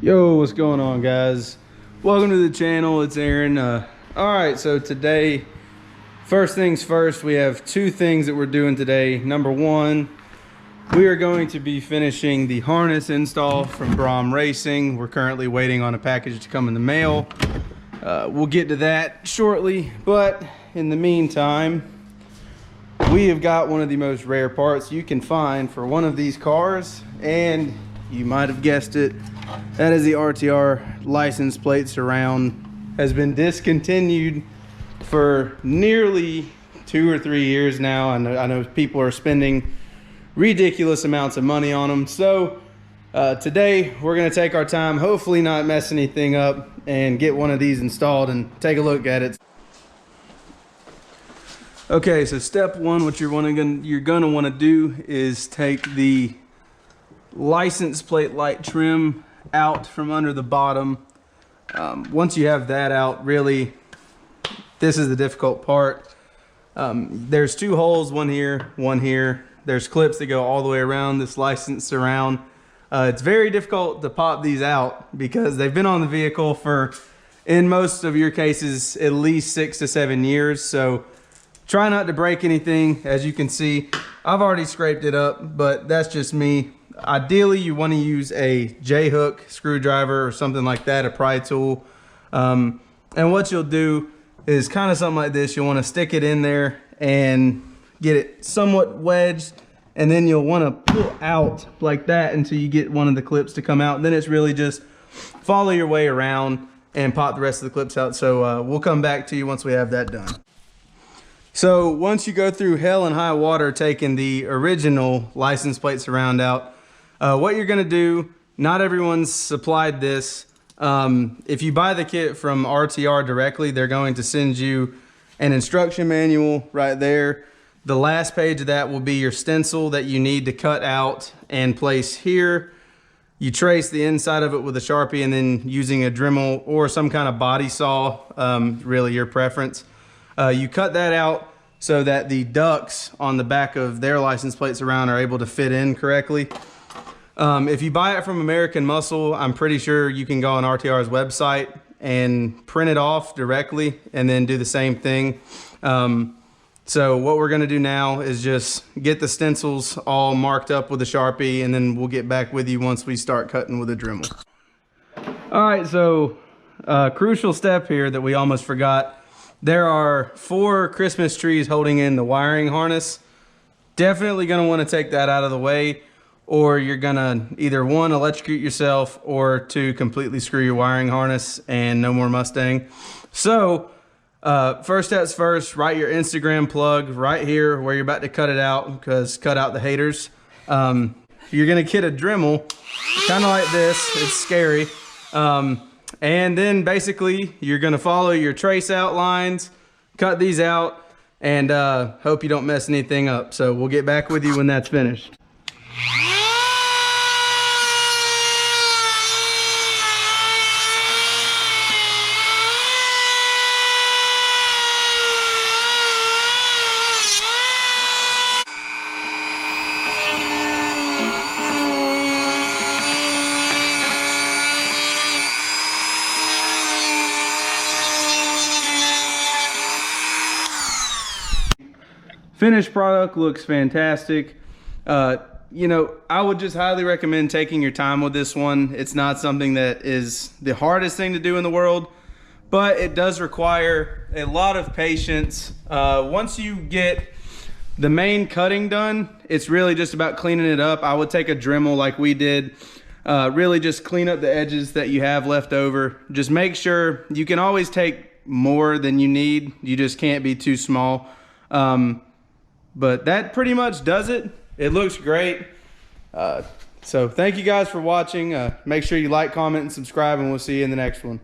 Yo, what's going on, guys? Welcome to the channel. It's Aaron. All right, so today, first things first, we have two things that we're doing today. Number one, we are going to be finishing the harness install from Brom Racing. We're currently waiting on a package to come in the mail. We'll get to that shortly, but in the meantime, we have got one of the most rare parts you can find for one of these cars, and you might have guessed it, that is the RTR license plate surround. Has been discontinued for nearly 2 or 3 years now. I know people are spending ridiculous amounts of money on them. So today we're going to take our time, hopefully not mess anything up, and get one of these installed and take a look at it. Okay, so step one, what you're gonna want to do is take the license plate light trim out from under the bottom. Once you have that out, really, this is the difficult part. There's two holes, one here, one here. There's clips that go all the way around this license surround. It's very difficult to pop these out because they've been on the vehicle for, in most of your cases, at least 6 to 7 years. So try not to break anything. As you can see, I've already scraped it up, but that's just me. Ideally, you want to use a J-hook screwdriver or something like that, a pry tool. And what you'll do is kind of something like this. You'll want to stick it in there and get it somewhat wedged, and then you'll want to pull out like that until you get one of the clips to come out. And then it's really just follow your way around and pop the rest of the clips out. So we'll come back to you once we have that done. So once you go through hell and high water taking the original license plate surround out, what you're going to do, not everyone's supplied this. If you buy the kit from RTR directly, they're going to send you an instruction manual right there. The last page of that will be your stencil that you need to cut out and place here. You trace the inside of it with a Sharpie, and then using a Dremel or some kind of body saw, really your preference. You cut that out so that the ducts on the back of their license plates around are able to fit in correctly. If you buy it from American Muscle, I'm pretty sure you can go on RTR's website and print it off directly and then do the same thing. So what we're going to do now is just get the stencils all marked up with a Sharpie, and then we'll get back with you once we start cutting with a Dremel. All right, so crucial step here that we almost forgot. There are 4 Christmas trees holding in the wiring harness. Definitely going to want to take that out of the way, or you're going to either 1, electrocute yourself, or 2, completely screw your wiring harness and no more Mustang. So first steps first, write your Instagram plug right here where you're about to cut it out, because cut out the haters. You're going to get a Dremel, kind of like this. It's scary. And then basically you're going to follow your trace outlines, cut these out, and hope you don't mess anything up. So we'll get back with you when that's finished. Finished product looks fantastic. You know, I would just highly recommend taking your time with this one. It's not something that is the hardest thing to do in the world, but it does require a lot of patience. Once you get the main cutting done, it's really just about cleaning it up. I would take a Dremel like we did. Really just clean up the edges that you have left over. Just make sure, you can always take more than you need. You just can't be too small. But that pretty much does it. It looks great. So thank you guys for watching. Make sure you like, comment, and subscribe, and we'll see you in the next one.